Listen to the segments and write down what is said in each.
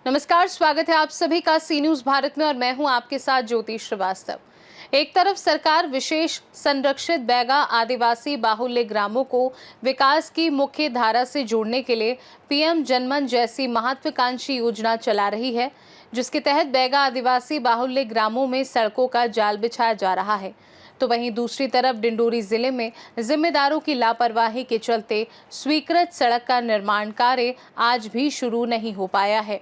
नमस्कार, स्वागत है आप सभी का सी न्यूज भारत में और मैं हूं आपके साथ ज्योति श्रीवास्तव। एक तरफ सरकार विशेष संरक्षित बैगा आदिवासी बाहुल्य ग्रामों को विकास की मुख्य धारा से जोड़ने के लिए पीएम जनमन जैसी महत्वाकांक्षी योजना चला रही है, जिसके तहत बैगा आदिवासी बाहुल्य ग्रामों में सड़कों का जाल बिछाया जा रहा है। तो वहीं दूसरी तरफ डिंडोरी जिले में जिम्मेदारों की लापरवाही के चलते स्वीकृत सड़क का निर्माण कार्य आज भी शुरू नहीं हो पाया है,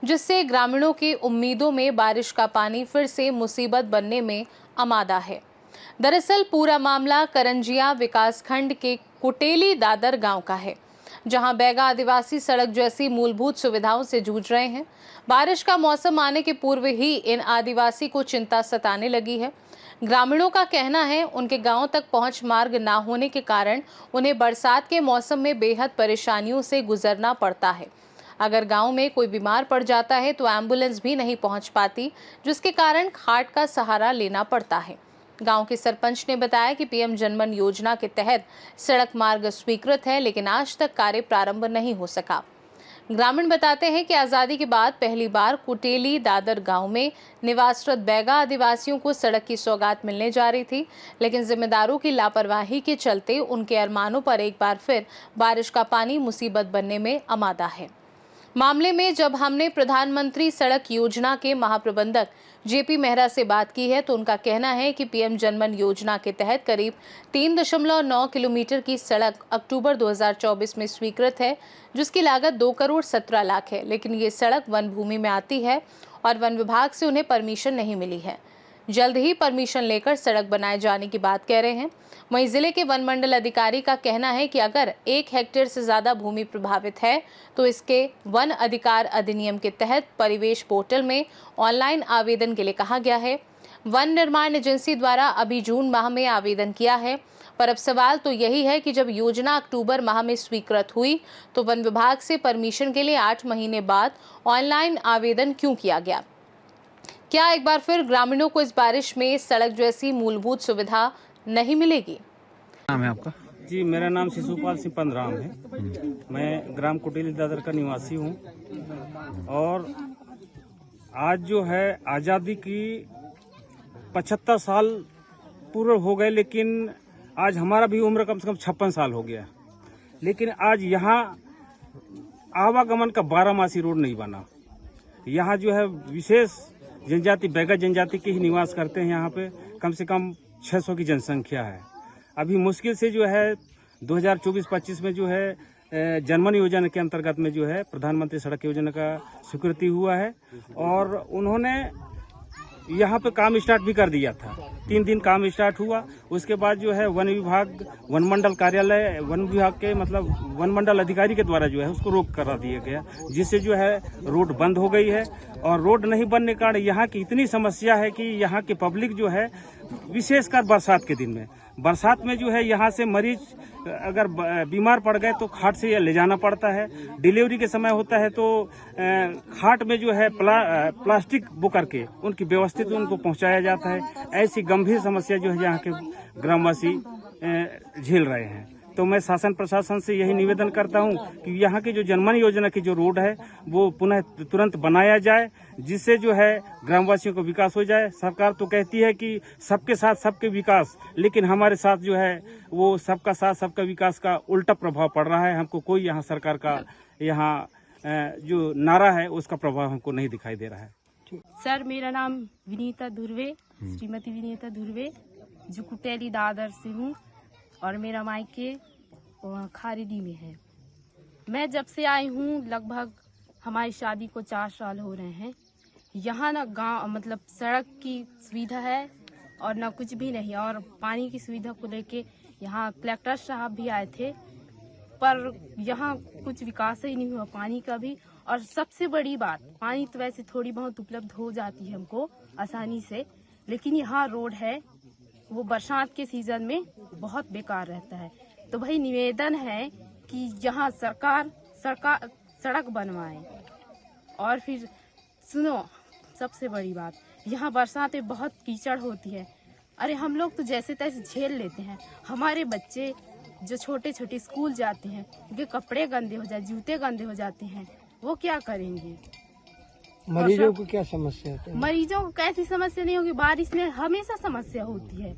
जिससे ग्रामीणों की उम्मीदों में बारिश का पानी फिर से मुसीबत बनने में आमादा है। दरअसल पूरा मामला करंजिया विकासखंड के कुटेली दादर गांव का है, जहां बैगा आदिवासी सड़क जैसी मूलभूत सुविधाओं से जूझ रहे हैं। बारिश का मौसम आने के पूर्व ही इन आदिवासी को चिंता सताने लगी है। ग्रामीणों का कहना है उनके गांव तक पहुंच मार्ग न होने के कारण उन्हें बरसात के मौसम में बेहद परेशानियों से गुजरना पड़ता है। अगर गांव में कोई बीमार पड़ जाता है तो एम्बुलेंस भी नहीं पहुंच पाती, जिसके कारण खाट का सहारा लेना पड़ता है। गांव के सरपंच ने बताया कि पीएम जनमन योजना के तहत सड़क मार्ग स्वीकृत है, लेकिन आज तक कार्य प्रारंभ नहीं हो सका। ग्रामीण बताते हैं कि आजादी के बाद पहली बार कुटेली दादर गांव में निवासरत बैगा आदिवासियों को सड़क की सौगात मिलने जा रही थी, लेकिन जिम्मेदारों की लापरवाही के चलते उनके अरमानों पर एक बार फिर बारिश का पानी मुसीबत बनने में आमादा है। मामले में जब हमने प्रधानमंत्री सड़क योजना के महाप्रबंधक जेपी मेहरा से बात की है, तो उनका कहना है कि पीएम जनमन योजना के तहत करीब 3.9 किलोमीटर की सड़क अक्टूबर 2024 में स्वीकृत है, जिसकी लागत 2 करोड़ 17 लाख है, लेकिन ये सड़क वन भूमि में आती है और वन विभाग से उन्हें परमिशन नहीं मिली है। जल्द ही परमिशन लेकर सड़क बनाए जाने की बात कह रहे हैं। वहीं जिले के वन मंडल अधिकारी का कहना है कि अगर 1 हेक्टेयर से ज्यादा भूमि प्रभावित है तो इसके वन अधिकार अधिनियम के तहत परिवेश पोर्टल में ऑनलाइन आवेदन के लिए कहा गया है। वन निर्माण एजेंसी द्वारा अभी जून माह में आवेदन किया है, पर अब सवाल तो यही है कि जब योजना अक्टूबर माह में स्वीकृत हुई तो वन विभाग से परमिशन के लिए 8 महीने बाद ऑनलाइन आवेदन क्यों किया गया। क्या एक बार फिर ग्रामीणों को इस बारिश में सड़क जैसी मूलभूत सुविधा नहीं मिलेगी? नाम है आपका? जी, मेरा नाम शिशुपाल सिंह पंदराम है। मैं ग्राम कुटेली दादर का निवासी हूँ और आज जो है आज़ादी की 75 साल पूरे हो गए, लेकिन आज हमारा भी उम्र कम से कम 56 साल हो गया। लेकिन आज यहाँ आवागमन का 12मासी रोड नहीं बना। यहाँ जो है विशेष जनजाति बैगा जनजाति के ही निवास करते हैं। यहाँ पे कम से कम 600 की जनसंख्या है। अभी मुश्किल से जो है 2024-25 में जो है जनमन योजना के अंतर्गत में जो है प्रधानमंत्री सड़क योजना का स्वीकृति हुआ है और उन्होंने यहाँ पे काम स्टार्ट भी कर दिया था। 3 दिन काम स्टार्ट हुआ। उसके बाद जो है वन विभाग वन मंडल कार्यालय वन विभाग के मतलब वन मंडल अधिकारी के द्वारा जो है उसको रोक करा दिया गया, जिससे जो है रोड बंद हो गई है। और रोड नहीं बनने के कारण यहाँ की इतनी समस्या है कि यहाँ की पब्लिक जो है विशेषकर बरसात में जो है यहाँ से मरीज अगर बीमार पड़ गए तो खाट से ले जाना पड़ता है। डिलीवरी के समय होता है तो खाट में जो है प्लास्टिक बुक करके उनकी व्यवस्थित उनको पहुंचाया जाता है। ऐसी गंभीर समस्या जो है यहाँ के ग्रामवासी झेल रहे हैं। तो मैं शासन प्रशासन से यही निवेदन करता हूं कि यहाँ की जो जनमन योजना की जो रोड है वो पुनः तुरंत बनाया जाए, जिससे जो है ग्रामवासियों को विकास हो जाए। सरकार तो कहती है कि सबके साथ सबके विकास, लेकिन हमारे साथ जो है वो सबका साथ सबका विकास का उल्टा प्रभाव पड़ रहा है। हमको कोई यहाँ सरकार का यहाँ जो नारा है उसका प्रभाव हमको नहीं दिखाई दे रहा है। सर, मेरा नाम विनीता धुर्वे, श्रीमती विनीता धुर्वे, जो कुटेली दादर से हूँ और मेरा मायके खारीदी में है। मैं जब से आई हूँ लगभग हमारी शादी को 4 साल हो रहे हैं। यहाँ ना गांव मतलब सड़क की सुविधा है और ना कुछ भी नहीं, और पानी की सुविधा को लेके यहाँ कलेक्टर साहब भी आए थे, पर यहाँ कुछ विकास ही नहीं हुआ पानी का भी। और सबसे बड़ी बात, पानी तो वैसे थोड़ी बहुत उपलब्ध हो जाती है हमको आसानी से, लेकिन यहाँ रोड है वो बरसात के सीजन में बहुत बेकार रहता है। तो भाई निवेदन है कि यहाँ सरकार सड़क बनवाए। और फिर सुनो, सबसे बड़ी बात, यहाँ बरसात में बहुत कीचड़ होती है, अरे हम लोग तो जैसे तैसे झेल लेते हैं। हमारे बच्चे जो छोटे छोटे स्कूल जाते हैं, उनके कपड़े गंदे हो जाते, जूते गंदे हो जाते हैं, वो क्या करेंगे? मरीजों को क्या समस्या होती है? मरीजों को कैसी समस्या नहीं होगी? बारिश में हमेशा समस्या होती है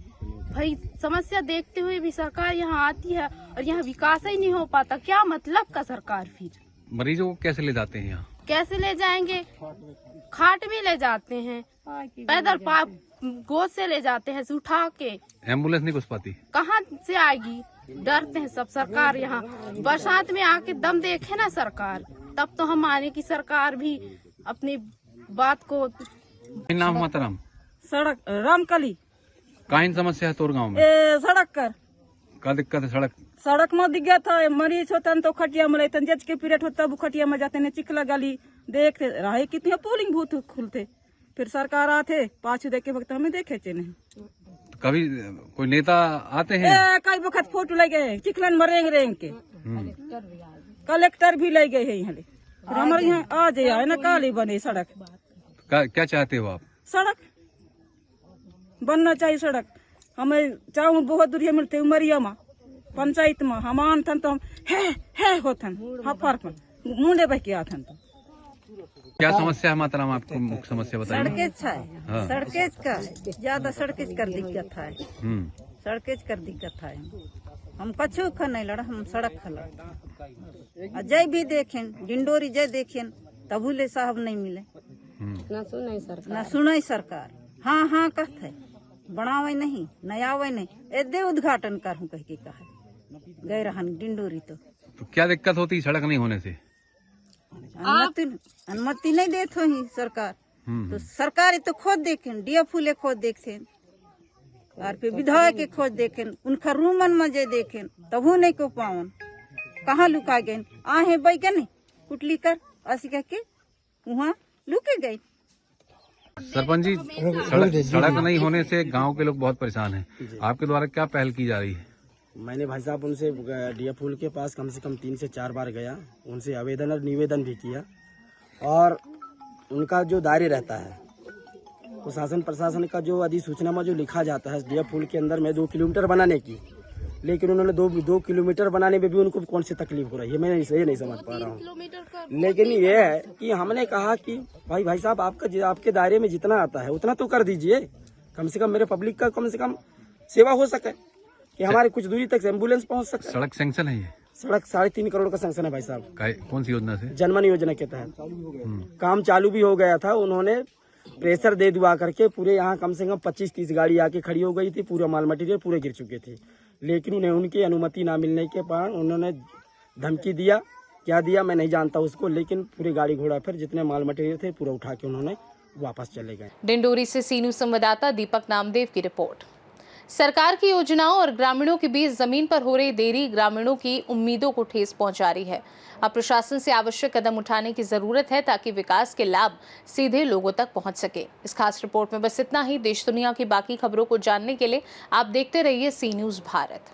भाई। समस्या देखते हुए भी सरकार यहाँ आती है और यहाँ विकास ही नहीं हो पाता। क्या मतलब का सरकार? फिर मरीजों को कैसे ले जाते हैं यहाँ? कैसे ले जाएंगे? खाट में ले जाते हैं, पैदल गोद से ले जाते हैं, उठा के। एम्बुलेंस नहीं घुस पाती? कहाँ से आएगी? डरते हैं सब। सरकार यहाँ बरसात में आके दम देखे ना सरकार, तब तो हम माने की सरकार भी अपनी बात को। नाम माता राम? सड़क रामकली काइन समस्या है तोर गाँव में? सड़क कर का दिक्कत है? सड़क में दिक्कत है। मरीज होता तो खटिया में लेते, जज के पीरियड होता वो खटिया में जाते ने, चिखला गली देखते रहे कितने पोलिंग बूथ खुलते, फिर सरकार आते पाछू देख के वक्त हमें देखे चे नहीं। तो कभी कोई नेता आते हैं? कई वक्त फोटो लगे चिखलन में रेंग रेंग के, कलेक्टर भी ले गए है यहाँ। फिर हमारे यहाँ आ जाए ना काली बने सड़क। क्या चाहते हो आप? सड़क बनना चाहिए। सड़क हमें चाहूँ बहुत दूरिया मिलते उमरिया में पंचायत में हमान थन तो हम है होथन हफर पर मुंडे बह के आथन। तो क्या समस्या है माता राम आपको? मुख्य समस्या बताइए। सड़केज है, हाँ। सड़केज का ज्यादा सड़केज कर दिक्कत है, सड़केज कर दिक्कत है। हम कछु ख नहीं लड़ा, हम सड़क खला जय भी देखें डिंडोरी जय देखें तबू ले साहब नहीं मिले, ना सुनाई सरकार। हाँ हाँ कहते है, बनावे नहीं नयावे नहीं, एदे उद्घाटन करूँ कह के कहा गए रहन डिंडोरी। तो क्या दिक्कत होती सड़क नहीं होने से? अनुमति नहीं देते ही सरकार। तो सरकार तो खोद देखें, डीएफओ खोद देखें, और फिर विधायक के खोज देखें, उनका रूमन मजे देखें, तबू नहीं को पावन। कहाँ लुका गए? आहे बैगन कुटली कर ऐसी कह के वहाँ लुके गए। सरपंच जी, सड़क नहीं होने से गांव के लोग बहुत परेशान हैं। आपके द्वारा क्या पहल की जा रही है? मैंने भाई साहब उनसे डीएफओ के पास कम से कम 3 से 4 बार गया, उनसे आवेदन और निवेदन भी किया, और उनका जो दायरे रहता है वो शासन प्रशासन का जो अधिसूचना में जो लिखा जाता है डीएफओ के अंदर में 2 किलोमीटर बनाने की, लेकिन उन्होंने 2 किलोमीटर बनाने में भी उनको कौन सी तकलीफ हो रही है, मैं ये नहीं समझ पा रहा हूँ। लेकिन ये है कि हमने कहा कि भाई साहब आपके दायरे में जितना आता है उतना तो कर दीजिए, कम से कम मेरे पब्लिक का कम से कम सेवा हो सके, कि हमारे कुछ दूरी तक एम्बुलेंस पहुंच सके। सड़क सैंक्शन है ये? सड़क 3.5 करोड़ का सैंक्शन है भाई साहब। कौन सी योजना से? जनमन योजना के तहत काम चालू भी हो गया था। उन्होंने प्रेशर दे दुआ करके पूरे यहाँ कम से कम 25-30 गाड़ी आके खड़ी हो गई थी, पूरा माल मटेरियल पूरे गिर चुके थे, लेकिन उन्हें उनकी अनुमति ना मिलने के कारण उन्होंने धमकी दिया, क्या दिया मैं नहीं जानता उसको, लेकिन पूरे गाड़ी घोड़ा फिर जितने माल मटेरियल थे पूरा उठा के उन्होंने वापस चले गए। डिंडोरी से सी न्यूज संवाददाता दीपक नामदेव की रिपोर्ट। सरकार की योजनाओं और ग्रामीणों के बीच जमीन पर हो रही देरी ग्रामीणों की उम्मीदों को ठेस पहुंचा रही है। अब प्रशासन से आवश्यक कदम उठाने की जरूरत है ताकि विकास के लाभ सीधे लोगों तक पहुंच सके। इस खास रिपोर्ट में बस इतना ही। देश दुनिया की बाकी खबरों को जानने के लिए आप देखते रहिए सी न्यूज भारत।